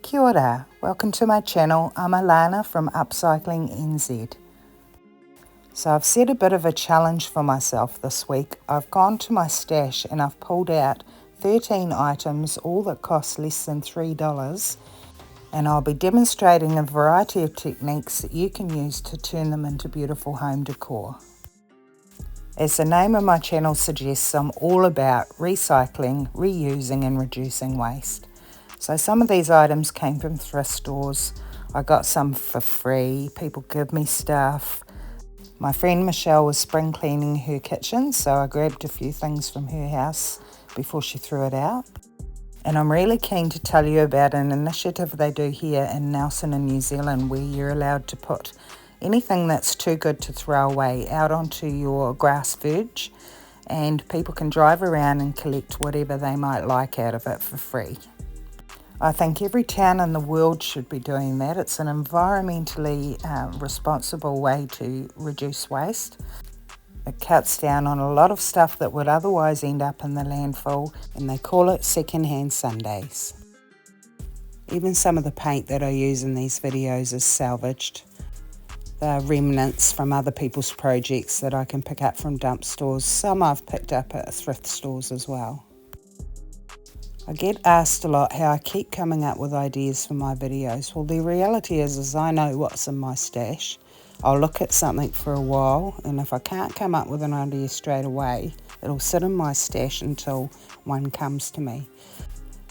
Kia ora, welcome to my channel. I'm Alana from Upcycling NZ. So I've set a bit of a challenge for myself this week. I've gone to my stash and I've pulled out 13 items, all that cost less than $3, and I'll be demonstrating a variety of techniques that you can use to turn them into beautiful home decor. As the name of my channel suggests, I'm all about recycling, reusing and reducing waste. So some of these items came from thrift stores. I got some for free. People give me stuff. My friend Michelle was spring cleaning her kitchen, so I grabbed a few things from her house before she threw it out. And I'm really keen to tell you about an initiative they do here in Nelson in New Zealand, where you're allowed to put anything that's too good to throw away out onto your grass verge, and people can drive around and collect whatever they might like out of it for free. I think every town in the world should be doing that. It's an environmentally responsible way to reduce waste. It cuts down on a lot of stuff that would otherwise end up in the landfill, and they call it second-hand Sundays. Even some of the paint that I use in these videos is salvaged. They're remnants from other people's projects that I can pick up from dump stores. Some I've picked up at thrift stores as well. I get asked a lot how I keep coming up with ideas for my videos. Well, the reality is I know what's in my stash. I'll look at something for a while, and if I can't come up with an idea straight away, it'll sit in my stash until one comes to me.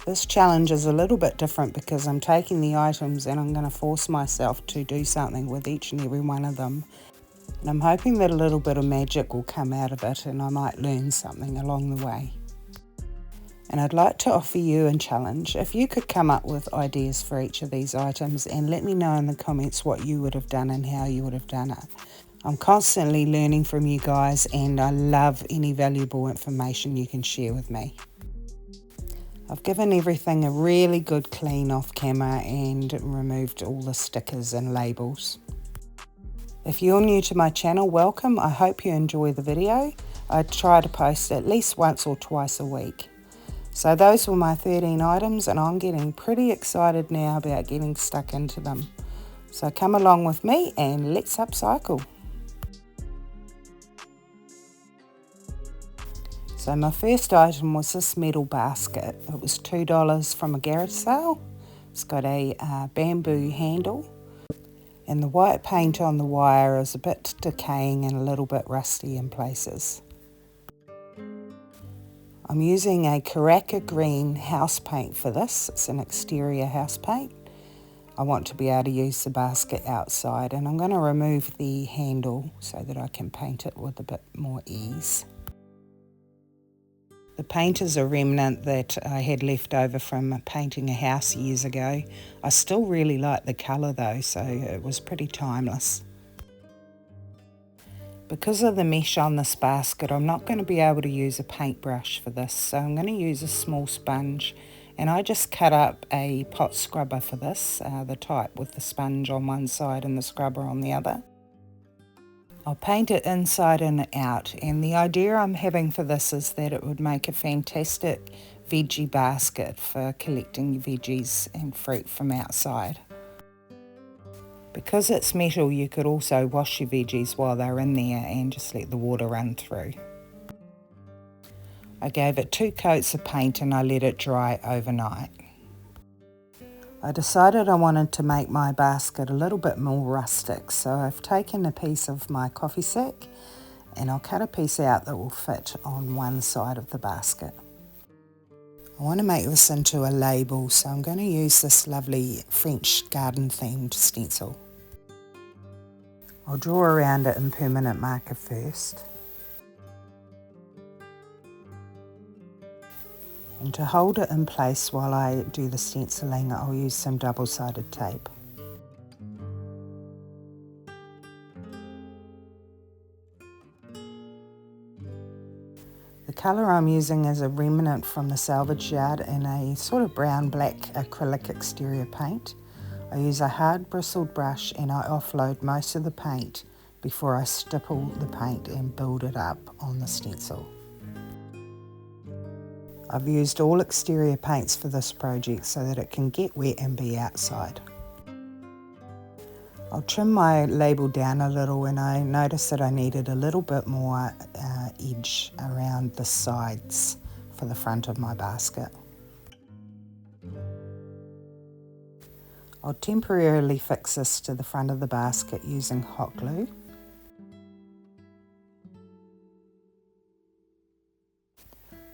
This challenge is a little bit different because I'm taking the items and I'm going to force myself to do something with each and every one of them. And I'm hoping that a little bit of magic will come out of it and I might learn something along the way. And I'd like to offer you a challenge. If you could come up with ideas for each of these items and let me know in the comments what you would have done and how you would have done it. I'm constantly learning from you guys, and I love any valuable information you can share with me. I've given everything a really good clean off camera and removed all the stickers and labels. If you're new to my channel, welcome. I hope you enjoy the video. I try to post at least once or twice a week. So those were my 13 items, and I'm getting pretty excited now about getting stuck into them. So come along with me and let's upcycle. So my first item was this metal basket. It was $2 from a garage sale. It's got a bamboo handle, and the white paint on the wire is a bit decaying and a little bit rusty in places. I'm using a Karaka green house paint for this. It's an exterior house paint. I want to be able to use the basket outside, and I'm going to remove the handle so that I can paint it with a bit more ease. The paint is a remnant that I had left over from painting a house years ago. I still really like the colour though, so it was pretty timeless. Because of the mesh on this basket, I'm not going to be able to use a paintbrush for this, so I'm going to use a small sponge, and I just cut up a pot scrubber for this, the type with the sponge on one side and the scrubber on the other. I'll paint it inside and out, and the idea I'm having for this is that it would make a fantastic veggie basket for collecting your veggies and fruit from outside. Because it's metal, you could also wash your veggies while they're in there and just let the water run through. I gave it 2 coats of paint and I let it dry overnight. I decided I wanted to make my basket a little bit more rustic, so I've taken a piece of my coffee sack and I'll cut a piece out that will fit on one side of the basket. I want to make this into a label, so I'm going to use this lovely French garden themed stencil. I'll draw around it in permanent marker first. And to hold it in place while I do the stenciling, I'll use some double-sided tape. The colour I'm using is a remnant from the salvage yard in a sort of brown-black acrylic exterior paint. I use a hard bristled brush and I offload most of the paint before I stipple the paint and build it up on the stencil. I've used all exterior paints for this project so that it can get wet and be outside. I'll trim my label down a little and I noticed that I needed a little bit more edge around the sides for the front of my basket. I'll temporarily fix this to the front of the basket using hot glue.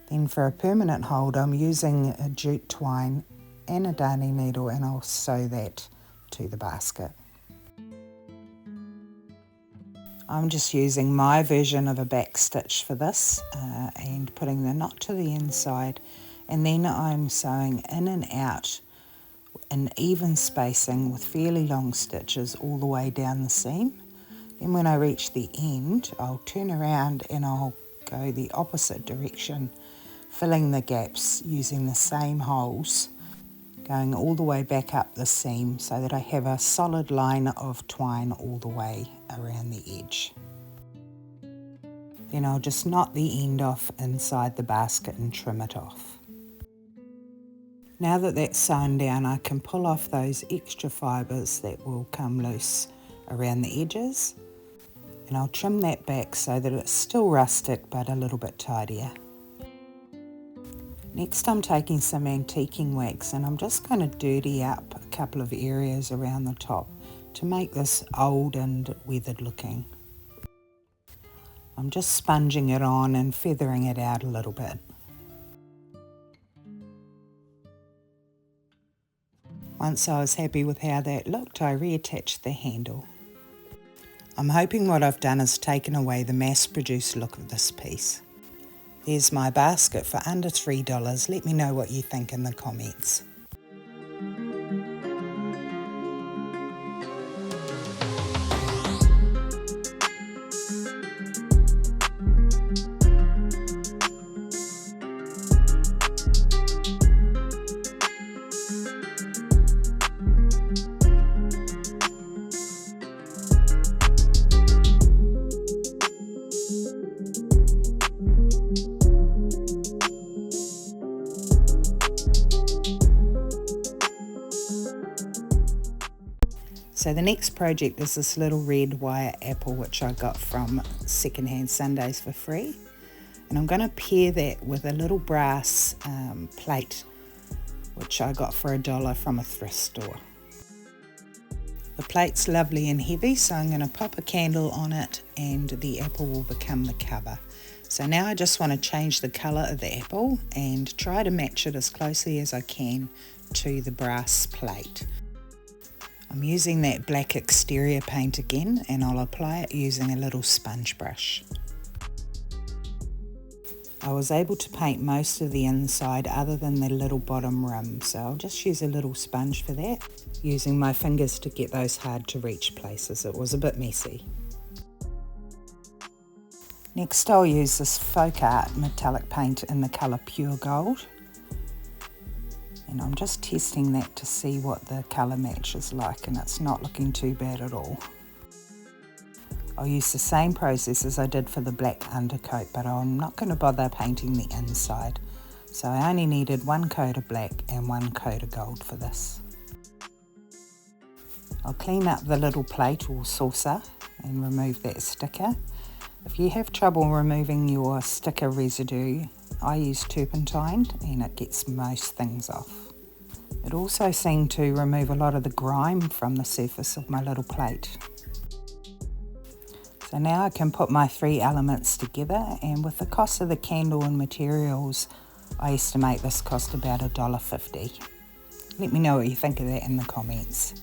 Then for a permanent hold, I'm using a jute twine and a darning needle, and I'll sew that to the basket. I'm just using my version of a back stitch for this and putting the knot to the inside, and then I'm sewing in and out in even spacing with fairly long stitches all the way down the seam. Then when I reach the end, I'll turn around and I'll go the opposite direction, filling the gaps using the same holes, going all the way back up the seam so that I have a solid line of twine all the way around the edge. Then I'll just knot the end off inside the basket and trim it off. Now that that's sewn down, I can pull off those extra fibres that will come loose around the edges, and I'll trim that back so that it's still rustic but a little bit tidier. Next I'm taking some antiquing wax and I'm just going to dirty up a couple of areas around the top to make this old and weathered looking. I'm just sponging it on and feathering it out a little bit. Once I was happy with how that looked, I reattached the handle. I'm hoping what I've done is taken away the mass-produced look of this piece. There's my basket for under $3. Let me know what you think in the comments. So the next project is this little red wire apple which I got from Secondhand Sundays for free, and I'm going to pair that with a little brass plate which I got for $1 from a thrift store. The plate's lovely and heavy, so I'm going to pop a candle on it and the apple will become the cover. So now I just want to change the colour of the apple and try to match it as closely as I can to the brass plate. I'm using that black exterior paint again, and I'll apply it using a little sponge brush. I was able to paint most of the inside other than the little bottom rim, so I'll just use a little sponge for that, using my fingers to get those hard to reach places. It was a bit messy. Next I'll use this Folk Art metallic paint in the colour Pure Gold. And I'm just testing that to see what the colour match is like, and it's not looking too bad at all. I'll use the same process as I did for the black undercoat, but I'm not going to bother painting the inside. So I only needed one coat of black and one coat of gold for this. I'll clean up the little plate or saucer and remove that sticker. If you have trouble removing your sticker residue, I use turpentine and it gets most things off. It also seemed to remove a lot of the grime from the surface of my little plate. So now I can put my three elements together, and with the cost of the candle and materials, I estimate this cost about $1.50. Let me know what you think of that in the comments.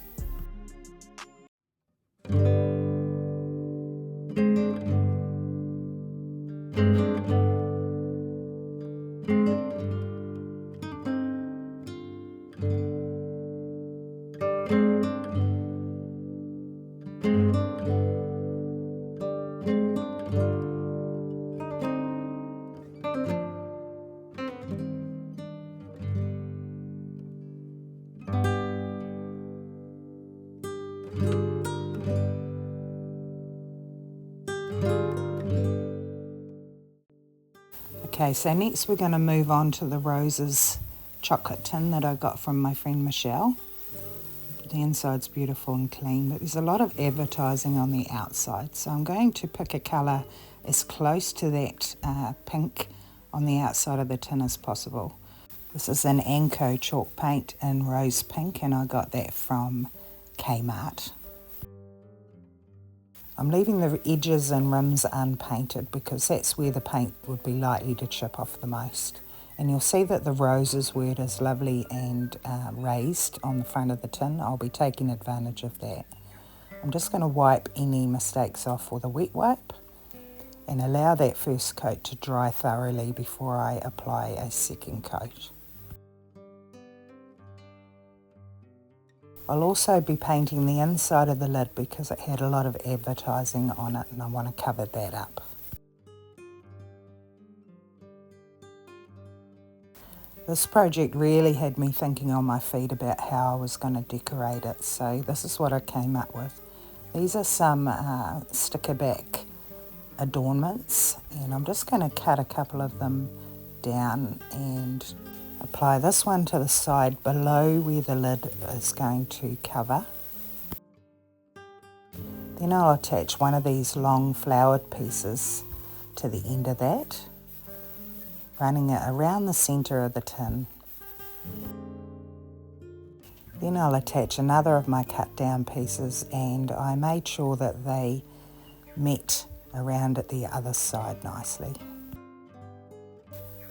Okay, so next we're going to move on to the roses chocolate tin that I got from my friend Michelle. The inside's beautiful and clean, but there's a lot of advertising on the outside, so I'm going to pick a colour as close to that pink on the outside of the tin as possible. This is an Anko chalk paint in rose pink, and I got that from Kmart. I'm leaving the edges and rims unpainted because that's where the paint would be likely to chip off the most. And you'll see that the roses where it is lovely and raised on the front of the tin. I'll be taking advantage of that. I'm just going to wipe any mistakes off with a wet wipe and allow that first coat to dry thoroughly before I apply a second coat. I'll also be painting the inside of the lid because it had a lot of advertising on it and I want to cover that up. This project really had me thinking on my feet about how I was going to decorate it, so this is what I came up with. These are some sticker back adornments, and I'm just going to cut a couple of them down and apply this one to the side below where the lid is going to cover. Then I'll attach one of these long flowered pieces to the end of that, running it around the centre of the tin. Then I'll attach another of my cut down pieces, and I made sure that they met around at the other side nicely.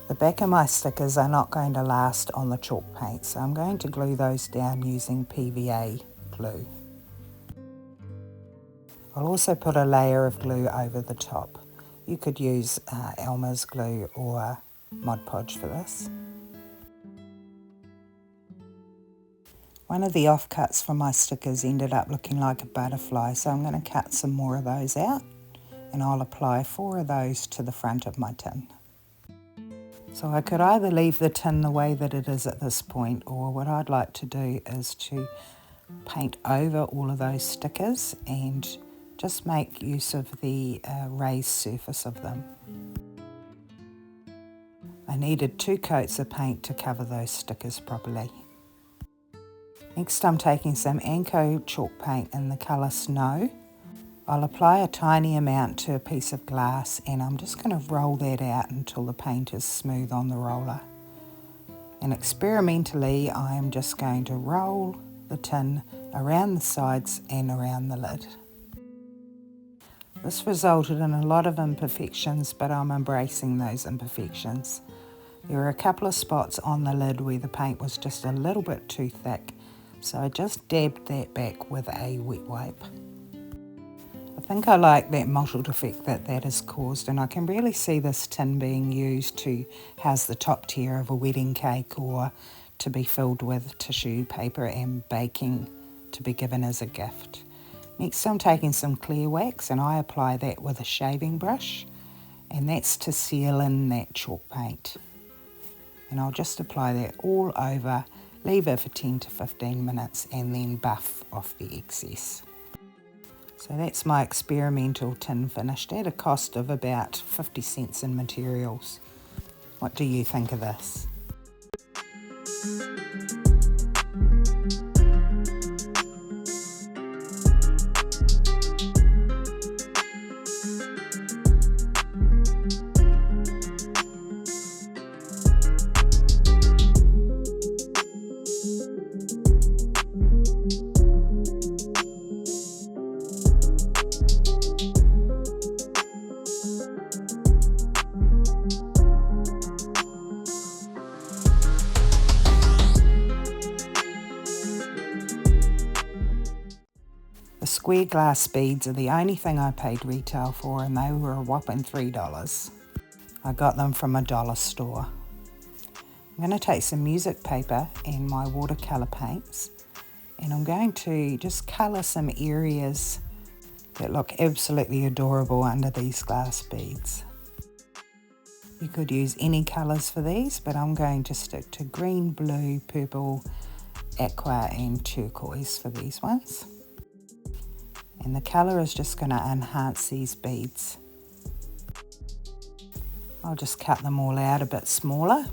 The back of my stickers are not going to last on the chalk paint, so I'm going to glue those down using PVA glue. I'll also put a layer of glue over the top. You could use Elmer's glue or Mod Podge for this. One of the offcuts from my stickers ended up looking like a butterfly, so I'm going to cut some more of those out, and I'll apply 4 of those to the front of my tin. So I could either leave the tin the way that it is at this point, or what I'd like to do is to paint over all of those stickers and just make use of the raised surface of them. I needed 2 coats of paint to cover those stickers properly. Next I'm taking some Anko chalk paint in the colour Snow. I'll apply a tiny amount to a piece of glass, and I'm just going to roll that out until the paint is smooth on the roller. And experimentally I'm just going to roll the tin around the sides and around the lid. This resulted in a lot of imperfections, but I'm embracing those imperfections. There were a couple of spots on the lid where the paint was just a little bit too thick, so I just dabbed that back with a wet wipe. I think I like that mottled effect that has caused, and I can really see this tin being used to house the top tier of a wedding cake, or to be filled with tissue paper and baking to be given as a gift. Next I'm taking some clear wax, and I apply that with a shaving brush, and that's to seal in that chalk paint. And I'll just apply that all over, leave it for 10 to 15 minutes, and then buff off the excess. So that's my experimental tin finished at a cost of about 50 cents in materials. What do you think of this? The square glass beads are the only thing I paid retail for, and they were a whopping $3. I got them from a dollar store. I'm going to take some music paper and my watercolour paints, and I'm going to just colour some areas that look absolutely adorable under these glass beads. You could use any colours for these, but I'm going to stick to green, blue, purple, aqua and turquoise for these ones. And the colour is just going to enhance these beads. I'll just cut them all out a bit smaller.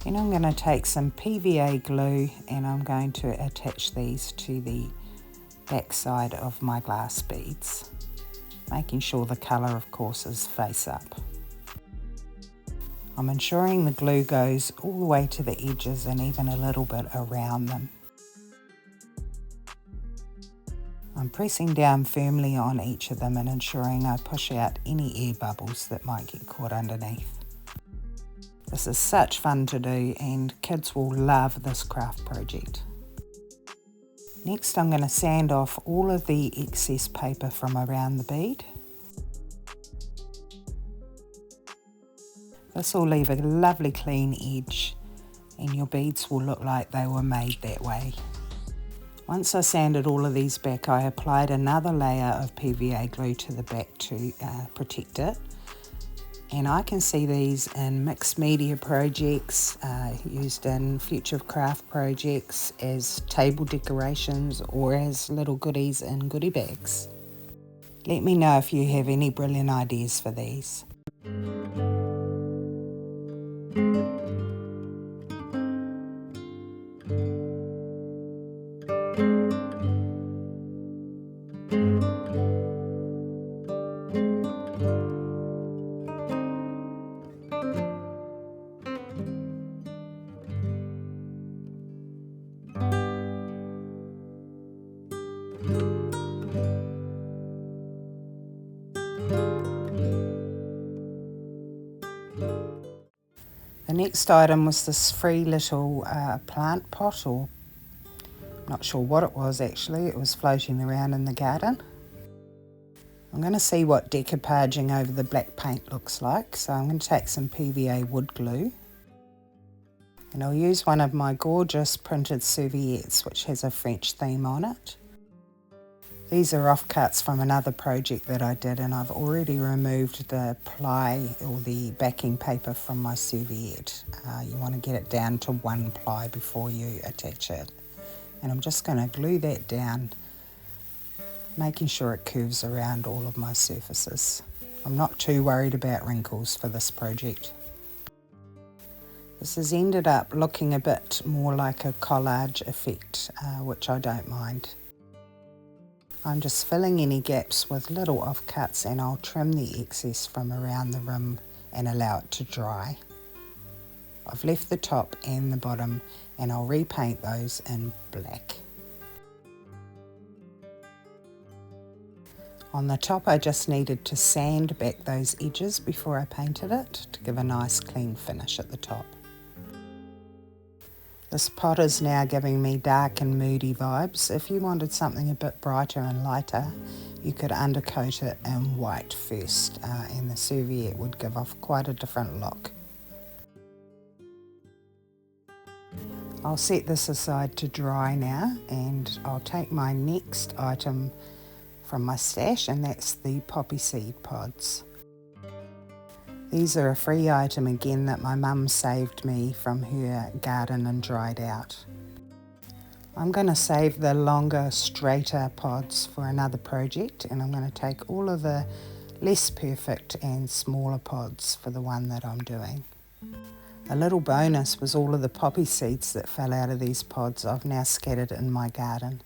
Then I'm going to take some PVA glue and I'm going to attach these to the back side of my glass beads, making sure the colour of course is face up. I'm ensuring the glue goes all the way to the edges and even a little bit around them. I'm pressing down firmly on each of them and ensuring I push out any air bubbles that might get caught underneath. This is such fun to do and kids will love this craft project. Next I'm going to sand off all of the excess paper from around the bead. This will leave a lovely clean edge and your beads will look like they were made that way. Once I sanded all of these back, I applied another layer of PVA glue to the back to protect it. And I can see these in mixed media projects, used in future craft projects, as table decorations or as little goodies in goodie bags. Let me know if you have any brilliant ideas for these. The next item was this free little plant pot, or not sure what it was actually. It was floating around in the garden. I'm going to see what decoupaging over the black paint looks like, so I'm going to take some PVA wood glue and I'll use one of my gorgeous printed serviettes which has a French theme on it. These are offcuts from another project that I did and I've already removed the ply or the backing paper from my serviette. You want to get it down to one ply before you attach it. And I'm just going to glue that down, making sure it curves around all of my surfaces. I'm not too worried about wrinkles for this project. This has ended up looking a bit more like a collage effect, which I don't mind. I'm just filling any gaps with little offcuts and I'll trim the excess from around the rim and allow it to dry. I've left the top and the bottom and I'll repaint those in black. On the top I just needed to sand back those edges before I painted it to give a nice clean finish at the top. This pot is now giving me dark and moody vibes. If you wanted something a bit brighter and lighter, you could undercoat it in white first, and the serviette would give off quite a different look. I'll set this aside to dry now, and I'll take my next item from my stash, and that's the poppy seed pods. These are a free item again that my mum saved me from her garden and dried out. I'm going to save the longer, straighter pods for another project, and I'm going to take all of the less perfect and smaller pods for the one that I'm doing. A little bonus was all of the poppy seeds that fell out of these pods I've now scattered in my garden.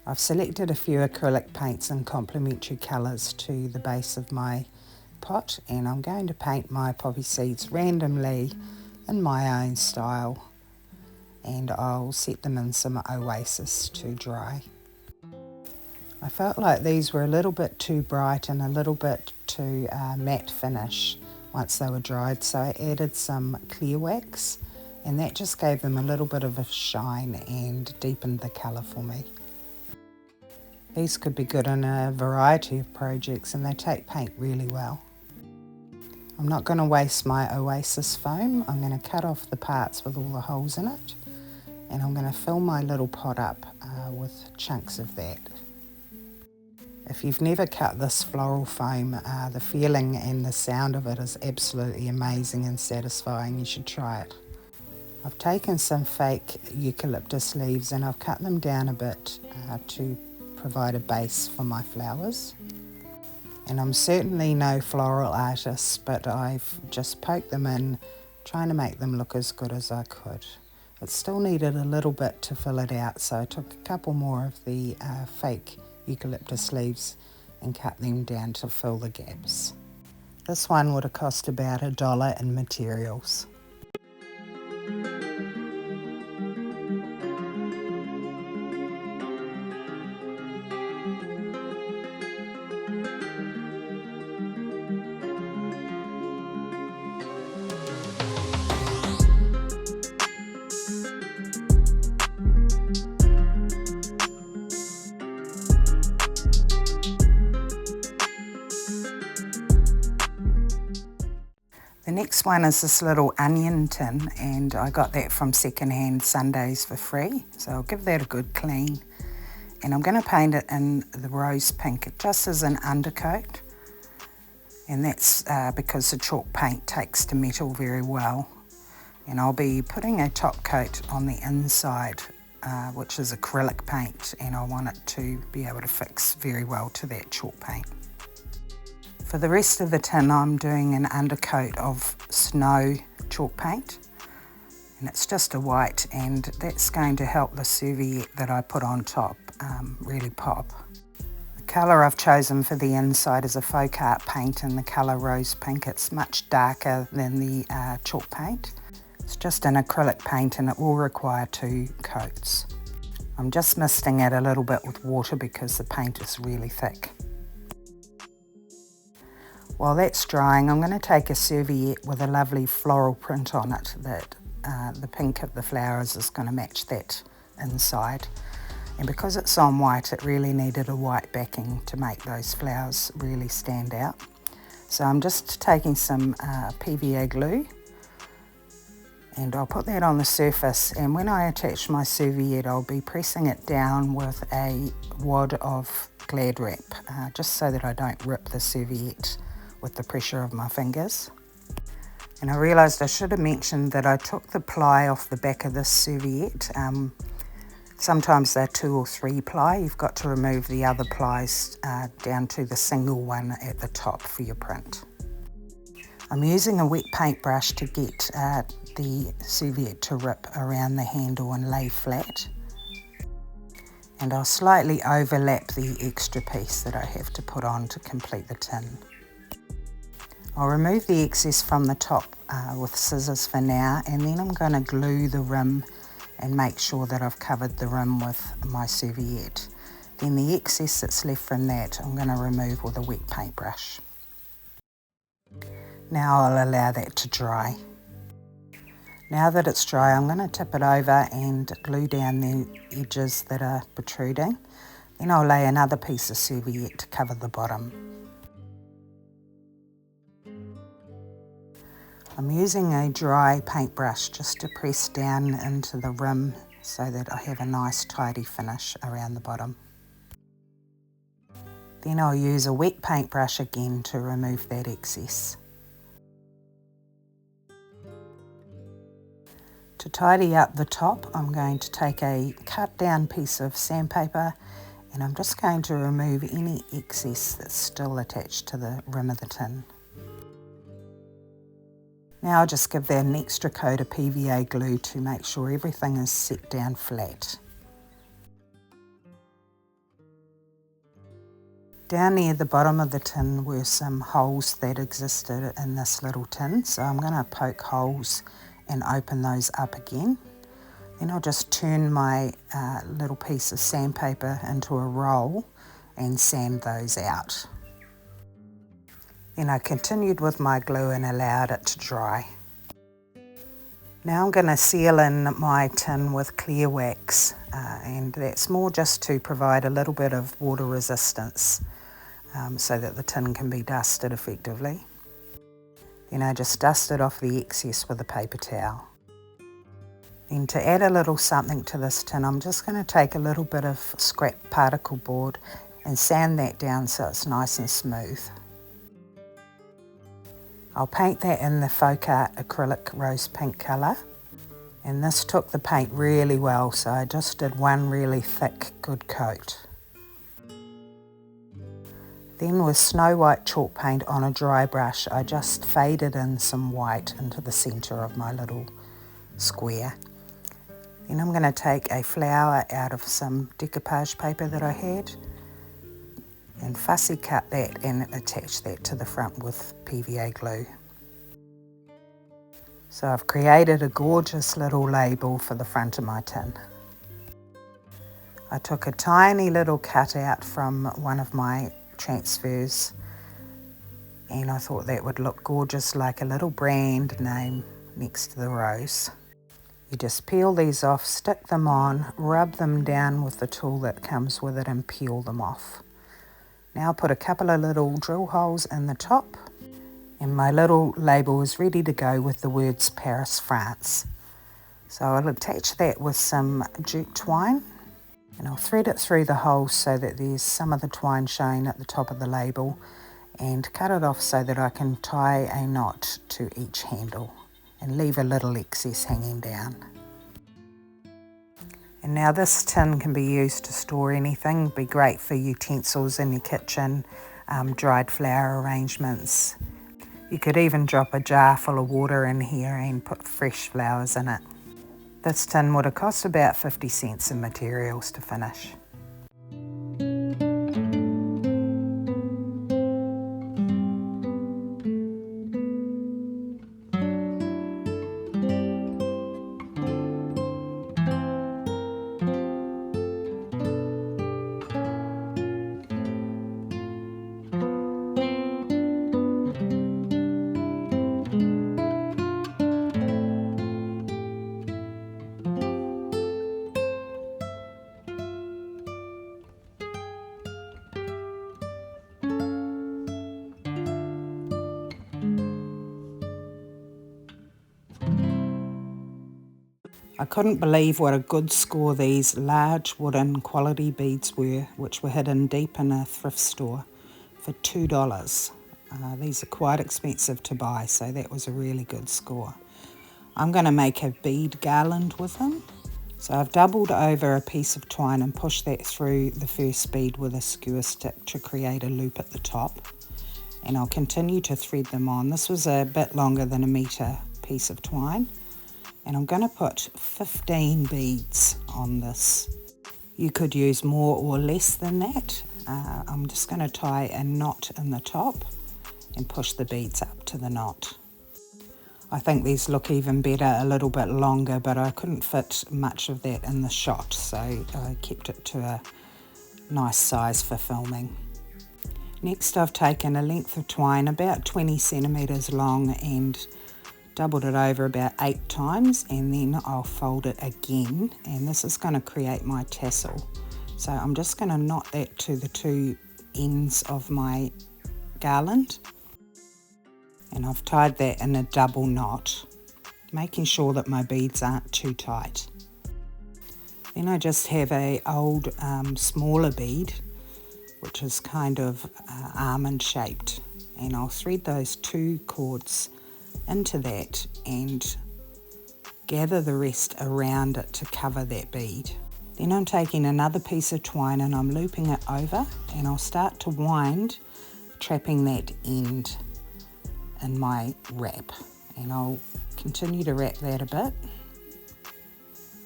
I've selected a few acrylic paints in complementary colours to the base of my pot, and I'm going to paint my poppy seeds randomly in my own style, and I'll set them in some Oasis to dry. I felt like these were a little bit too bright and a little bit too matte finish once they were dried, so I added some clear wax and that just gave them a little bit of a shine and deepened the colour for me. These could be good in a variety of projects and they take paint really well. I'm not going to waste my Oasis foam. I'm going to cut off the parts with all the holes in it, and I'm going to fill my little pot up with chunks of that. If you've never cut this floral foam, the feeling and the sound of it is absolutely amazing and satisfying. You should try it. I've taken some fake eucalyptus leaves and I've cut them down a bit to provide a base for my flowers. And I'm certainly no floral artist, but I've just poked them in, trying to make them look as good as I could. It still needed a little bit to fill it out, so I took a couple more of the fake eucalyptus leaves and cut them down to fill the gaps. This one would have cost about $1 in materials. The next one is this little onion tin, and I got that from secondhand Sundays for free, so I'll give that a good clean. And I'm going to paint it in the rose pink just as an undercoat, and that's because the chalk paint takes to metal very well. And I'll be putting a top coat on the inside, which is acrylic paint, and I want it to be able to fix very well to that chalk paint. For the rest of the tin, I'm doing an undercoat of snow chalk paint, and it's just a white, and that's going to help the serviette that I put on top really pop. The colour I've chosen for the inside is a folk art paint in the colour rose pink. It's much darker than the chalk paint. It's just an acrylic paint, and it will require 2 coats. I'm just misting it a little bit with water because the paint is really thick. While that's drying, I'm going to take a serviette with a lovely floral print on it that the pink of the flowers is going to match that inside. And because it's on white, it really needed a white backing to make those flowers really stand out. So I'm just taking some PVA glue, and I'll put that on the surface, and when I attach my serviette, I'll be pressing it down with a wad of Glad wrap, just so that I don't rip the serviette with the pressure of my fingers. And I realised I should have mentioned that I took the ply off the back of this serviette. Sometimes they're 2 or 3 ply. You've got to remove the other plies down to the single one at the top for your print. I'm using a wet paintbrush to get the serviette to rip around the handle and lay flat. And I'll slightly overlap the extra piece that I have to put on to complete the tin. I'll remove the excess from the top with scissors for now, and then I'm going to glue the rim and make sure that I've covered the rim with my serviette. Then the excess that's left from that I'm going to remove with a wet paintbrush. Now I'll allow that to dry. Now that it's dry, I'm going to tip it over and glue down the edges that are protruding. Then I'll lay another piece of serviette to cover the bottom. I'm using a dry paintbrush just to press down into the rim so that I have a nice tidy finish around the bottom. Then I'll use a wet paintbrush again to remove that excess. To tidy up the top, I'm going to take a cut down piece of sandpaper, and I'm just going to remove any excess that's still attached to the rim of the tin. Now I'll just give that an extra coat of PVA glue to make sure everything is set down flat. Down near the bottom of the tin were some holes that existed in this little tin, so I'm going to poke holes and open those up again. Then I'll just turn my little piece of sandpaper into a roll and sand those out. Then I continued with my glue and allowed it to dry. Now I'm going to seal in my tin with clear wax, and that's more just to provide a little bit of water resistance so that the tin can be dusted effectively. Then I just dusted off the excess with a paper towel. Then to add a little something to this tin, I'm just going to take a little bit of scrap particle board and sand that down so it's nice and smooth. I'll paint that in the folk art acrylic rose pink colour, and this took the paint really well, so I just did one really thick good coat. Then with snow white chalk paint on a dry brush, I just faded in some white into the centre of my little square. Then I'm going to take a flower out of some decoupage paper that I had and fussy cut that and attach that to the front with PVA glue. So I've created a gorgeous little label for the front of my tin. I took a tiny little cutout from one of my transfers and I thought that would look gorgeous, like a little brand name next to the rose. You just peel these off, stick them on, rub them down with the tool that comes with it and peel them off. Now put a couple of little drill holes in the top and my little label is ready to go with the words Paris, France. So I'll attach that with some jute twine and I'll thread it through the holes so that there's some of the twine showing at the top of the label and cut it off so that I can tie a knot to each handle and leave a little excess hanging down. And now this tin can be used to store anything. It'd be great for utensils in your kitchen, dried flower arrangements. You could even drop a jar full of water in here and put fresh flowers in it. This tin would have cost about 50 cents in materials to finish. I couldn't believe what a good score these large wooden quality beads were, which were hidden deep in a thrift store for $2. These are quite expensive to buy, so that was a really good score. I'm going to make a bead garland with them. So I've doubled over a piece of twine and pushed that through the first bead with a skewer stick to create a loop at the top. And I'll continue to thread them on. This was a bit longer than a metre piece of twine. And I'm going to put 15 beads on this. You could use more or less than that. I'm just going to tie a knot in the top and push the beads up to the knot. I think these look even better a little bit longer, but I couldn't fit much of that in the shot, so I kept it to a nice size for filming. Next I've taken a length of twine about 20 centimetres long and doubled it over about 8 times, and then I'll fold it again, and this is going to create my tassel. So I'm just going to knot that to the two ends of my garland, and I've tied that in a double knot, making sure that my beads aren't too tight. Then I just have a old smaller bead which is kind of almond shaped, and I'll thread those 2 cords into that and gather the rest around it to cover that bead. Then I'm taking another piece of twine and I'm looping it over, and I'll start to wind, trapping that end in my wrap, and I'll continue to wrap that a bit,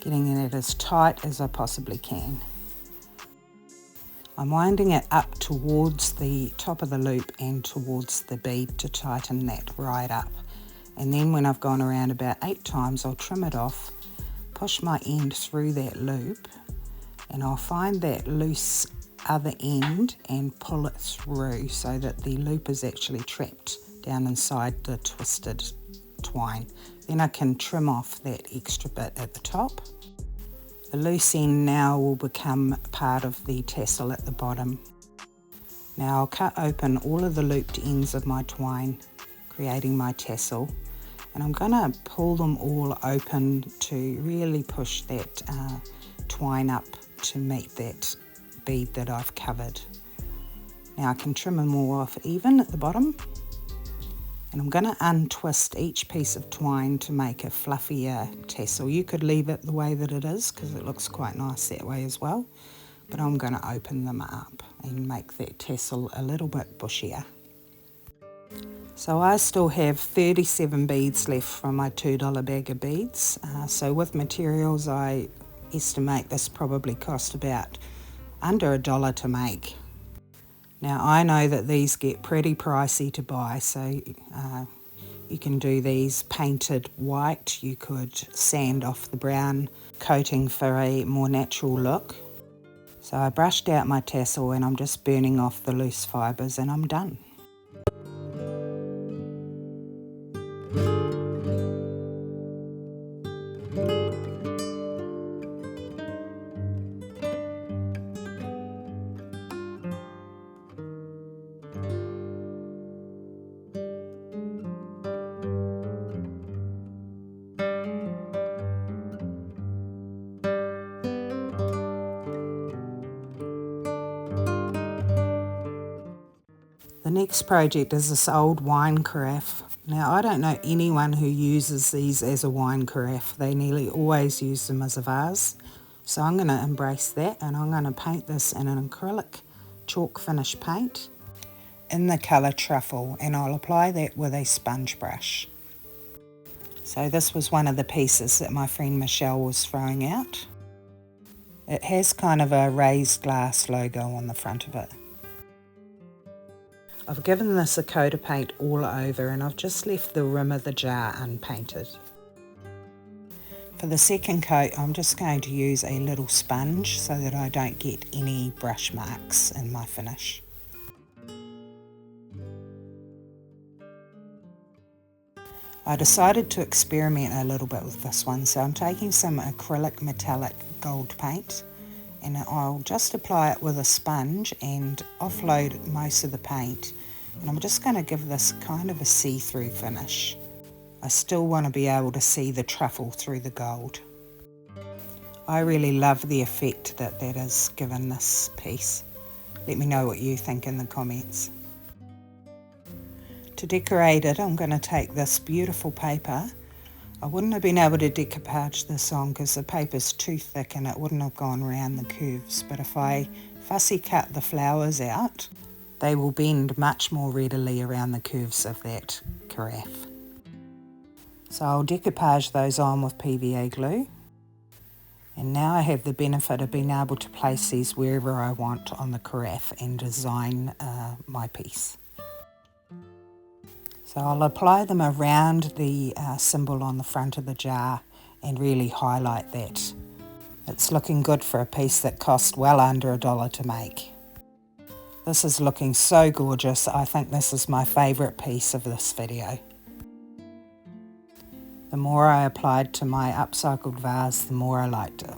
getting it as tight as I possibly can. I'm winding it up towards the top of the loop and towards the bead to tighten that right up. And then when I've gone around about 8 times, I'll trim it off, push my end through that loop, and I'll find that loose other end and pull it through so that the loop is actually trapped down inside the twisted twine. Then I can trim off that extra bit at the top. The loose end now will become part of the tassel at the bottom. Now I'll cut open all of the looped ends of my twine, creating my tassel, and I'm going to pull them all open to really push that twine up to meet that bead that I've covered. Now I can trim them all off even at the bottom, and I'm going to untwist each piece of twine to make a fluffier tassel. You could leave it the way that it is because it looks quite nice that way as well, but I'm going to open them up. and make that tassel a little bit bushier. So I still have 37 beads left from my $2 bag of beads. So with materials, I estimate this probably cost about under $1 to make. Now I know that these get pretty pricey to buy, so you can do these painted white. You could sand off the brown coating for a more natural look. So I brushed out my tassel and I'm just burning off the loose fibres and I'm done. The next project is this old wine carafe. Now I don't know anyone who uses these as a wine carafe. They nearly always use them as a vase. So I'm going to embrace that and I'm going to paint this in an acrylic chalk finish paint in the colour truffle, and I'll apply that with a sponge brush. So this was one of the pieces that my friend Michelle was throwing out. It has kind of a raised glass logo on the front of it. I've given this a coat of paint all over and I've just left the rim of the jar unpainted. For the second coat, I'm just going to use a little sponge so that I don't get any brush marks in my finish. I decided to experiment a little bit with this one, so I'm taking some acrylic metallic gold paint and I'll just apply it with a sponge and offload most of the paint, and I'm just going to give this kind of a see-through finish. I still want to be able to see the truffle through the gold. I really love the effect that has given this piece. Let me know what you think in the comments. To decorate it, I'm going to take this beautiful paper. I wouldn't have been able to decoupage this on because the paper's too thick and it wouldn't have gone around the curves, but if I fussy cut the flowers out, they will bend much more readily around the curves of that carafe. So I'll decoupage those on with PVA glue. And now I have the benefit of being able to place these wherever I want on the carafe and design my piece. So I'll apply them around the symbol on the front of the jar and really highlight that. It's looking good for a piece that cost well under $1 to make. This is looking so gorgeous. I think this is my favourite piece of this video. The more I applied to my upcycled vase, the more I liked it.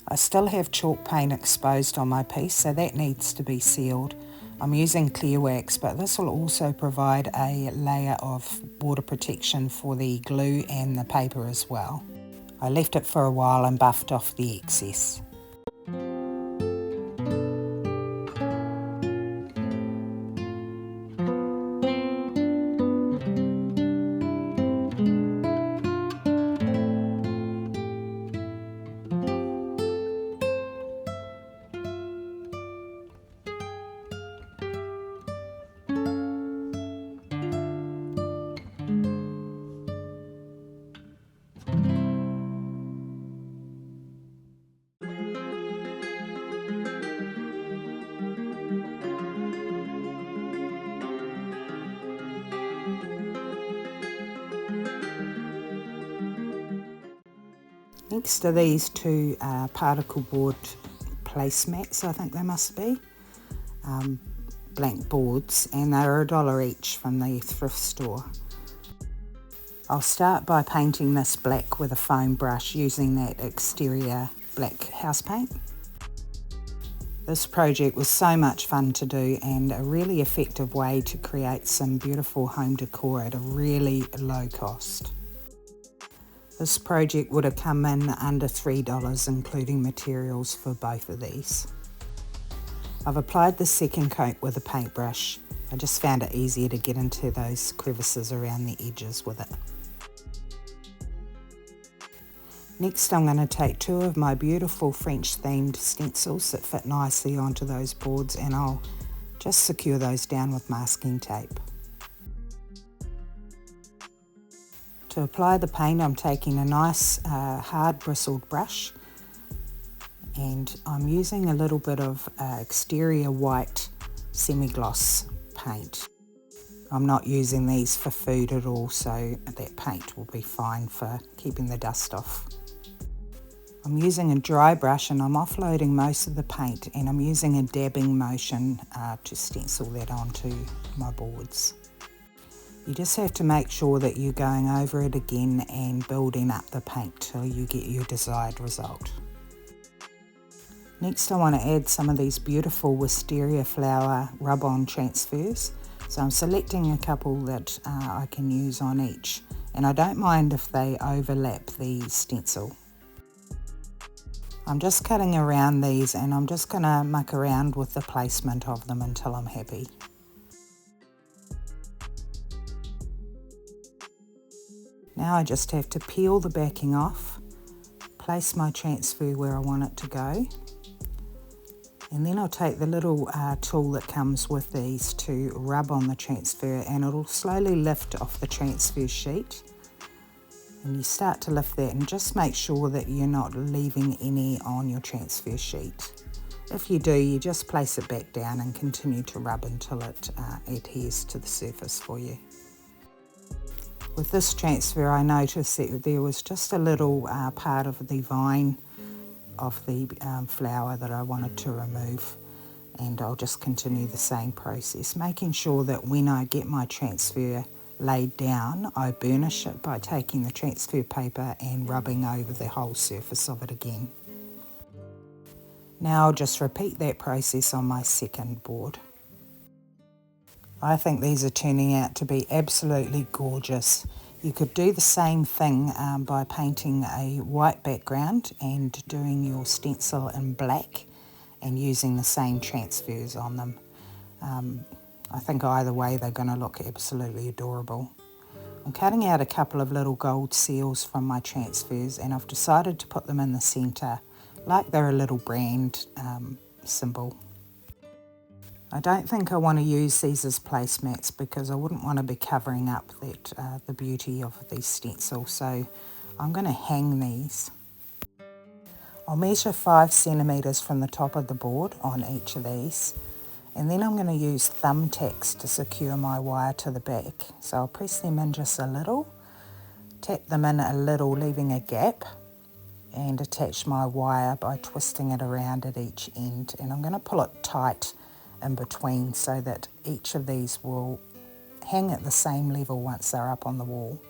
I still have chalk paint exposed on my piece, so that needs to be sealed. I'm using clear wax, but this will also provide a layer of water protection for the glue and the paper as well. I left it for a while and buffed off the excess. Next are these two particle board placemats, I think they must be, blank boards, and they're $1 each from the thrift store. I'll start by painting this black with a foam brush using that exterior black house paint. This project was so much fun to do and a really effective way to create some beautiful home decor at a really low cost. This project would have come in under $3, including materials for both of these. I've applied the second coat with a paintbrush. I just found it easier to get into those crevices around the edges with it. Next I'm going to take two of my beautiful French themed stencils that fit nicely onto those boards, and I'll just secure those down with masking tape. To apply the paint, I'm taking a nice hard bristled brush, and I'm using a little bit of exterior white semi-gloss paint. I'm not using these for food at all, so that paint will be fine for keeping the dust off. I'm using a dry brush and I'm offloading most of the paint, and I'm using a dabbing motion to stencil that onto my boards. You just have to make sure that you're going over it again and building up the paint till you get your desired result. Next I want to add some of these beautiful wisteria flower rub-on transfers. So I'm selecting a couple that I can use on each, and I don't mind if they overlap the stencil. I'm just cutting around these, and I'm just going to muck around with the placement of them until I'm happy. Now I just have to peel the backing off, place my transfer where I want it to go, and then I'll take the little tool that comes with these to rub on the transfer, and it'll slowly lift off the transfer sheet. And you start to lift that, and just make sure that you're not leaving any on your transfer sheet. If you do, you just place it back down and continue to rub until it adheres to the surface for you. With this transfer, I noticed that there was just a little part of the vine of the flower that I wanted to remove, and I'll just continue the same process, making sure that when I get my transfer laid down, I burnish it by taking the transfer paper and rubbing over the whole surface of it again. Now I'll just repeat that process on my second board. I think these are turning out to be absolutely gorgeous. You could do the same thing by painting a white background and doing your stencil in black and using the same transfers on them. I think either way they're going to look absolutely adorable. I'm cutting out a couple of little gold seals from my transfers, and I've decided to put them in the centre like they're a little brand symbol. I don't think I want to use these as placemats because I wouldn't want to be covering up that the beauty of these stencils, so I'm going to hang these. I'll measure 5 centimetres from the top of the board on each of these, and then I'm going to use thumbtacks to secure my wire to the back. So I'll press them in just a little, tap them in a little, leaving a gap, and attach my wire by twisting it around at each end, and I'm going to pull it tight in between so that each of these will hang at the same level once they're up on the wall.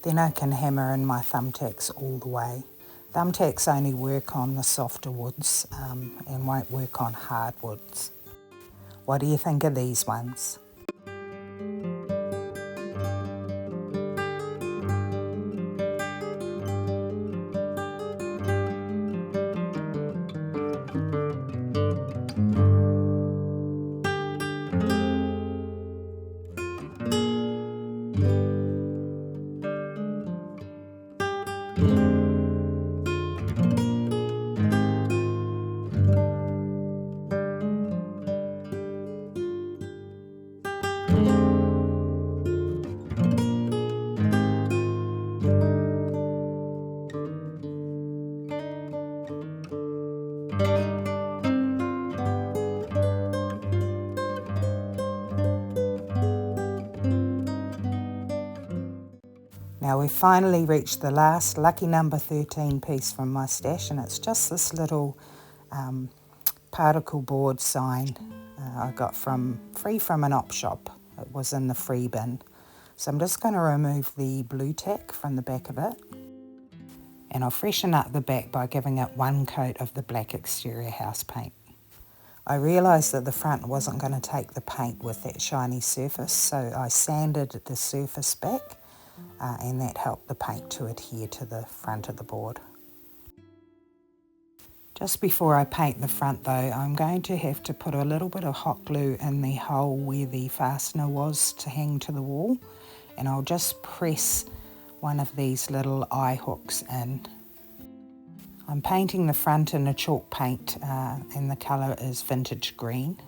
Then I can hammer in my thumbtacks all the way. Thumbtacks only work on the softer woods and won't work on hard woods. What do you think of these ones? Now we've finally reached the last lucky number 13 piece from my stash, and it's just this little particle board sign I got free from an op shop. It was in the free bin. So I'm just going to remove the blue tack from the back of it, and I'll freshen up the back by giving it one coat of the black exterior house paint. I realised that the front wasn't going to take the paint with that shiny surface, so I sanded the surface back. And that helped the paint to adhere to the front of the board. Just before I paint the front though, I'm going to have to put a little bit of hot glue in the hole where the fastener was to hang to the wall, and I'll just press one of these little eye hooks in, I'm painting the front in a chalk paint and the colour is vintage green.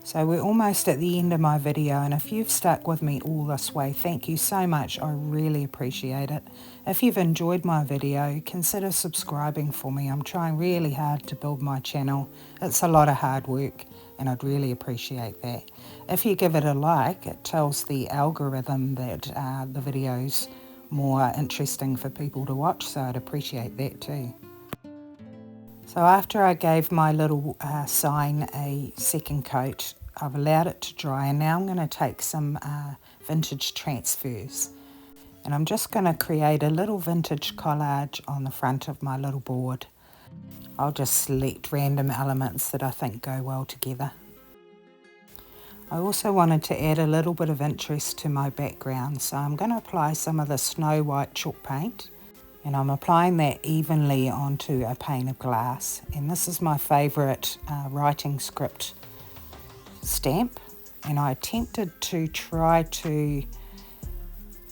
So we're almost at the end of my video, and if you've stuck with me all this way, thank you so much. I really appreciate it. If you've enjoyed my video, consider subscribing for me. I'm trying really hard to build my channel. It's a lot of hard work and I'd really appreciate that. If you give it a like, it tells the algorithm that the video's more interesting for people to watch, so I'd appreciate that too. So after I gave my little sign a second coat, I've allowed it to dry, and now I'm going to take some vintage transfers. And I'm just going to create a little vintage collage on the front of my little board. I'll just select random elements that I think go well together. I also wanted to add a little bit of interest to my background, so I'm going to apply some of the Snow White chalk paint. And I'm applying that evenly onto a pane of glass. And this is my favourite writing script stamp. And I attempted to try to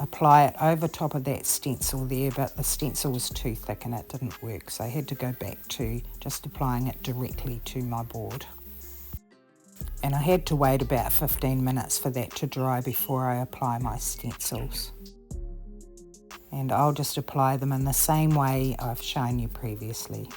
apply it over top of that stencil there, but the stencil was too thick and it didn't work. So I had to go back to just applying it directly to my board. And I had to wait about 15 minutes for that to dry before I apply my stencils. And I'll just apply them in the same way I've shown you previously.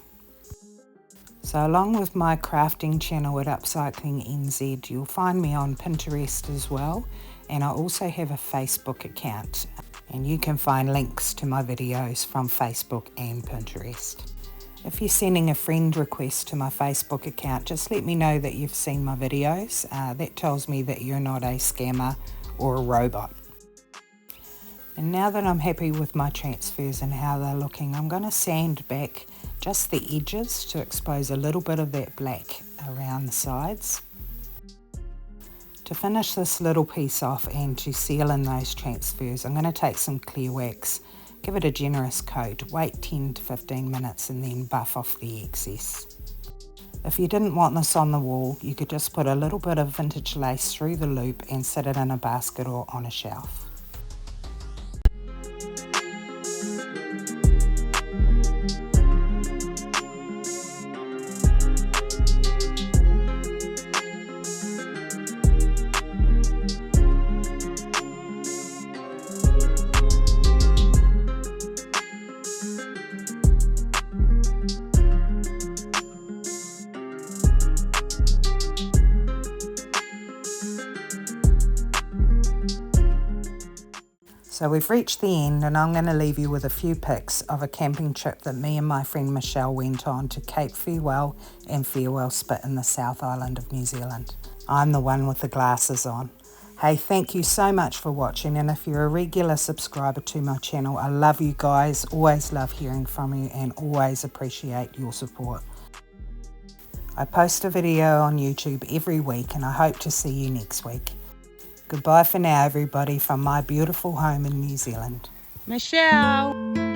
So along with my crafting channel at Upcycling NZ, you'll find me on Pinterest as well, and I also have a Facebook account, and you can find links to my videos from Facebook and Pinterest. If you're sending a friend request to my Facebook account, just let me know that you've seen my videos. That tells me that you're not a scammer or a robot. And now that I'm happy with my transfers and how they're looking, I'm going to sand back just the edges to expose a little bit of that black around the sides. To finish this little piece off and to seal in those transfers, I'm going to take some clear wax, give it a generous coat, wait 10 to 15 minutes and then buff off the excess. If you didn't want this on the wall, you could just put a little bit of vintage lace through the loop and sit it in a basket or on a shelf. So we've reached the end, and I'm going to leave you with a few pics of a camping trip that me and my friend Michelle went on to Cape Farewell and Farewell Spit in the South Island of New Zealand. I'm the one with the glasses on. Hey, thank you so much for watching, and if you're a regular subscriber to my channel, I love you guys, always love hearing from you and always appreciate your support. I post a video on YouTube every week and I hope to see you next week. Goodbye for now, everybody, from my beautiful home in New Zealand. Michelle!